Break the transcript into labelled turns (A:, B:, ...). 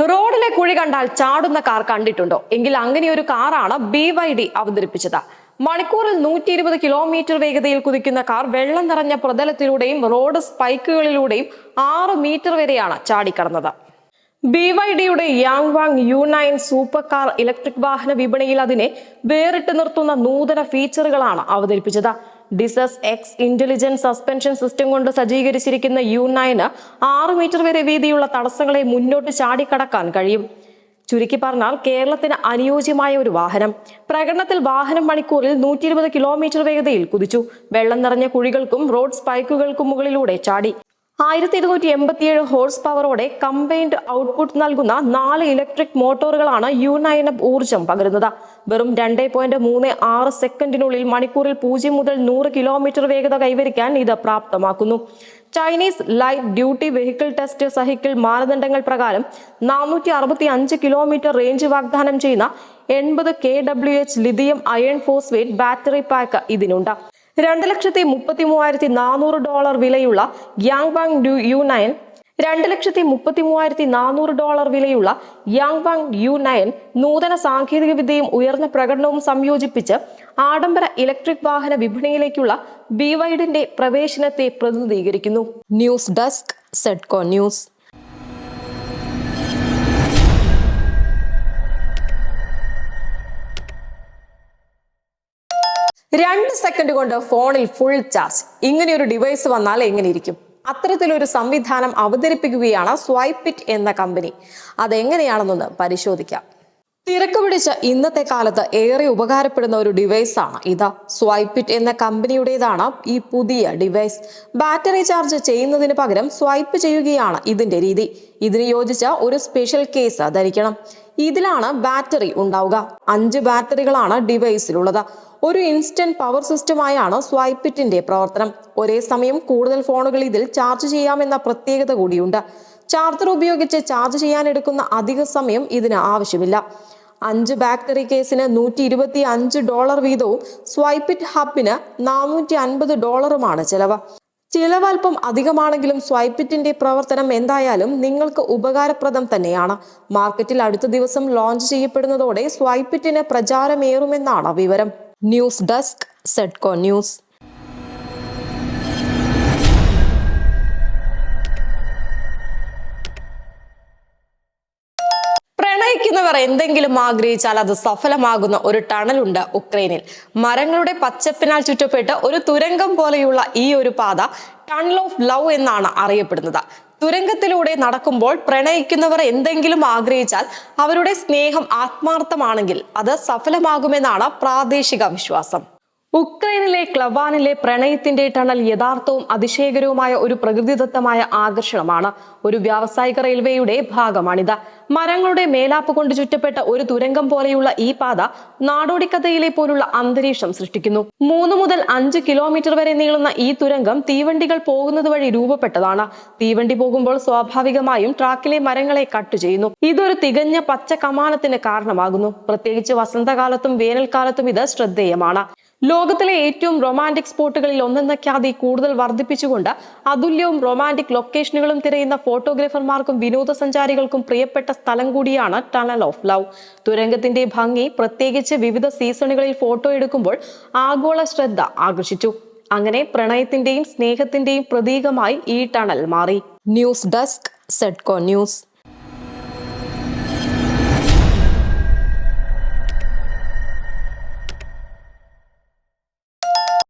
A: റോഡിലെ കുഴി കണ്ടാൽ ചാടുന്ന കാർ കണ്ടിട്ടുണ്ടോ? എങ്കിൽ അങ്ങനെ ഒരു കാറാണ് BYD അവതരിപ്പിച്ചത്. മണിക്കൂറിൽ 120 കിലോമീറ്റർ വേഗതയിൽ കുതിക്കുന്ന കാർ വെള്ളം നിറഞ്ഞ പ്രതലത്തിലൂടെയും റോഡ് സ്പൈക്കുകളിലൂടെയും 6 മീറ്റർ വരെയാണ് ചാടിക്കടന്നത്. BYDയുടെ യാങ്വാങ് U9 സൂപ്പർ കാർ ഇലക്ട്രിക് വാഹന വിപണിയിൽ അതിനെ വേറിട്ട് നിർത്തുന്ന നൂതന ഫീച്ചറുകളാണ് അവതരിപ്പിച്ചത്. ഡിസസ് എക്സ് ഇന്റലിജന്റ് സസ്പെൻഷൻ സിസ്റ്റം കൊണ്ട് സജ്ജീകരിച്ചിരിക്കുന്ന U9 6 മീറ്റർ വരെ വീതിയുള്ള തടസ്സങ്ങളെ മുന്നോട്ട് ചാടിക്കടക്കാൻ കഴിയും. ചുരുക്കി പറഞ്ഞാൽ കേരളത്തിന് അനുയോജ്യമായ ഒരു വാഹനം. പ്രകടനത്തിൽ വാഹനം മണിക്കൂറിൽ 120 കിലോമീറ്റർ വേഗതയിൽ കുതിച്ചു. വെള്ളം നിറഞ്ഞ കുഴികൾക്കും റോഡ് സ്പൈക്കുകൾക്കും മുകളിലൂടെ ചാടി. 1287 ഹോഴ്സ് പവറോടെ കമ്പൈൻഡ് ഔട്ട്പുട്ട് നൽകുന്ന 4 ഇലക്ട്രിക് മോട്ടോറുകളാണ് U9 ഊർജം പകരുന്നത്. വെറും 2.36 സെക്കൻഡിനുള്ളിൽ മണിക്കൂറിൽ 0 മുതൽ 100 കിലോമീറ്റർ വേഗത കൈവരിക്കാൻ ഇത് പ്രാപ്തമാക്കുന്നു. Chinese light duty vehicle test cycle മാനദണ്ഡങ്ങൾ പ്രകാരം 465 കിലോമീറ്റർ റേഞ്ച് വാഗ്ദാനം ചെയ്യുന്ന 80 kWh lithium iron phosphate battery pack ഇതിനുണ്ട്. $2,33,400 വിലയുള്ള യാങ്വാങ് U9 വിലയുള്ള യാങ്വാങ് U9 നൂതന സാങ്കേതിക വിദ്യയും ഉയർന്ന പ്രകടനവും സംയോജിപ്പിച്ച് ആഡംബര ഇലക്ട്രിക് വാഹന വിപണിയിലേക്കുള്ള BYDന്റെ പ്രവേശനത്തെ പ്രതിനിധീകരിക്കുന്നു. ന്യൂസ് ഡെസ്ക് സെഡ്കോ ന്യൂസ്. 2 സെക്കൻഡ് കൊണ്ട് ഫോണിൽ ഫുൾ ചാർജ്. ഇങ്ങനെയൊരു ഡിവൈസ് വന്നാൽ എങ്ങനെയിരിക്കും? അത്തരത്തിലൊരു സംവിധാനം അവതരിപ്പിക്കുകയാണ് സ്വൈപ്പിറ്റ് എന്ന കമ്പനി. അതെങ്ങനെയാണെന്നൊന്ന് പരിശോധിക്കാം. തിരക്ക് പിടിച്ച ഇന്നത്തെ കാലത്ത് ഏറെ ഉപകാരപ്പെടുന്ന ഒരു ഡിവൈസാണ് ഇത്. സ്വൈപ്പിറ്റ് എന്ന കമ്പനിയുടേതാണ് ഈ പുതിയ ഡിവൈസ്. ബാറ്ററി ചാർജ് ചെയ്യുന്നതിന് പകരം സ്വൈപ്പ് ചെയ്യുകയാണ് ഇതിന്റെ രീതി. ഇതിന് യോജിച്ച ഒരു സ്പെഷ്യൽ കേസ് ധരിക്കണം. ഇതിലാണ് ബാറ്ററി ഉണ്ടാവുക. 5 ബാറ്ററികളാണ് ഡിവൈസിലുള്ളത്. ഒരു ഇൻസ്റ്റന്റ് പവർ സിസ്റ്റമായാണ് സ്വൈപ്പിറ്റിന്റെ പ്രവർത്തനം. ഒരേ സമയം കൂടുതൽ ഫോണുകൾ ഇതിൽ ചാർജ് ചെയ്യാമെന്ന പ്രത്യേകത കൂടിയുണ്ട്. ചാർജർ ഉപയോഗിച്ച് ചാർജ് ചെയ്യാൻ എടുക്കുന്ന അധിക സമയം ഇതിന് ആവശ്യമില്ല. 5 ബാറ്ററി കേസിന് $125 വീതവും സ്വൈപ്പിറ്റ് ഹബിന് $450 ചെലവ്. ചിലവൽപ്പം അധികമാണെങ്കിലും സ്വൈപ്പിറ്റിന്റെ പ്രവർത്തനം എന്തായാലും നിങ്ങൾക്ക് ഉപകാരപ്രദം തന്നെയാണ്. മാർക്കറ്റിൽ അടുത്ത ദിവസം ലോഞ്ച് ചെയ്യപ്പെടുന്നതോടെ സ്വൈപ്പിറ്റിന് പ്രചാരമേറുമെന്നാണ് വിവരം. ന്യൂസ് ഡെസ്ക് സെഡ്കോ ന്യൂസ്. പ്രണയിക്കുന്നവർ എന്തെങ്കിലും ആഗ്രഹിച്ചാൽ അത് സഫലമാകുന്ന ഒരു ടണലുണ്ട് ഉക്രൈനിൽ. മരങ്ങളുടെ പച്ചപ്പിനാൽ ചുറ്റപ്പെട്ട് ഒരു തുരങ്കം പോലെയുള്ള ഈ ഒരു പാത ടണൽ ഓഫ് ലവ് എന്നാണ് അറിയപ്പെടുന്നത്. തുരങ്കത്തിലൂടെ നടക്കുമ്പോൾ പ്രണയിക്കുന്നവർ എന്തെങ്കിലും ആഗ്രഹിച്ചാൽ അവരുടെ സ്നേഹം ആത്മാർത്ഥമാണെങ്കിൽ അത് സഫലമാകുമെന്നാണ് പ്രാദേശിക വിശ്വാസം. ഉക്രൈനിലെ ക്ലവാനിലെ പ്രണയത്തിന്റെ ടണൽ യഥാർത്ഥവും അതിശയകരവുമായ ഒരു പ്രകൃതിദത്തമായ ആകർഷണമാണ്. ഒരു വ്യാവസായിക റെയിൽവേയുടെ ഭാഗമാണിത്. മരങ്ങളുടെ മേലാപ്പ് കൊണ്ട് ചുറ്റപ്പെട്ട ഒരു തുരങ്കം പോലെയുള്ള ഈ പാത നാടോടിക്കഥയിലെ പോലുള്ള അന്തരീക്ഷം സൃഷ്ടിക്കുന്നു. 3 മുതൽ 5 കിലോമീറ്റർ വരെ നീളുന്ന ഈ തുരങ്കം തീവണ്ടികൾ പോകുന്നത് വഴി രൂപപ്പെട്ടതാണ്. തീവണ്ടി പോകുമ്പോൾ സ്വാഭാവികമായും ട്രാക്കിലെ മരങ്ങളെ കട്ട് ചെയ്യുന്നു. ഇതൊരു തികഞ്ഞ പച്ച കമാനത്തിന് കാരണമാകുന്നു. പ്രത്യേകിച്ച് വസന്തകാലത്തും വേനൽക്കാലത്തും ഇത് ശ്രദ്ധേയമാണ്. ലോകത്തിലെ ഏറ്റവും റൊമാൻറ്റിക് സ്പോട്ടുകളിൽ ഒന്നെന്ന ഖ്യാതി കൂടുതൽ വർദ്ധിപ്പിച്ചുകൊണ്ട് അതുല്യവും റൊമാൻറ്റിക് ലൊക്കേഷനുകളും തിരയുന്ന ഫോട്ടോഗ്രാഫർമാർക്കും വിനോദസഞ്ചാരികൾക്കും പ്രിയപ്പെട്ട സ്ഥലം കൂടിയാണ് ടണൽ ഓഫ് ലവ്. തുരങ്കത്തിന്റെ ഭംഗി പ്രത്യേകിച്ച് വിവിധ സീസണുകളിൽ ഫോട്ടോ എടുക്കുമ്പോൾ ആഗോള ശ്രദ്ധ ആകർഷിച്ചു. അങ്ങനെ പ്രണയത്തിന്റെയും സ്നേഹത്തിന്റെയും പ്രതീകമായി ഈ ടണൽ മാറി. ന്യൂസ് ഡെസ്ക് സെഡ്കോ ന്യൂസ്.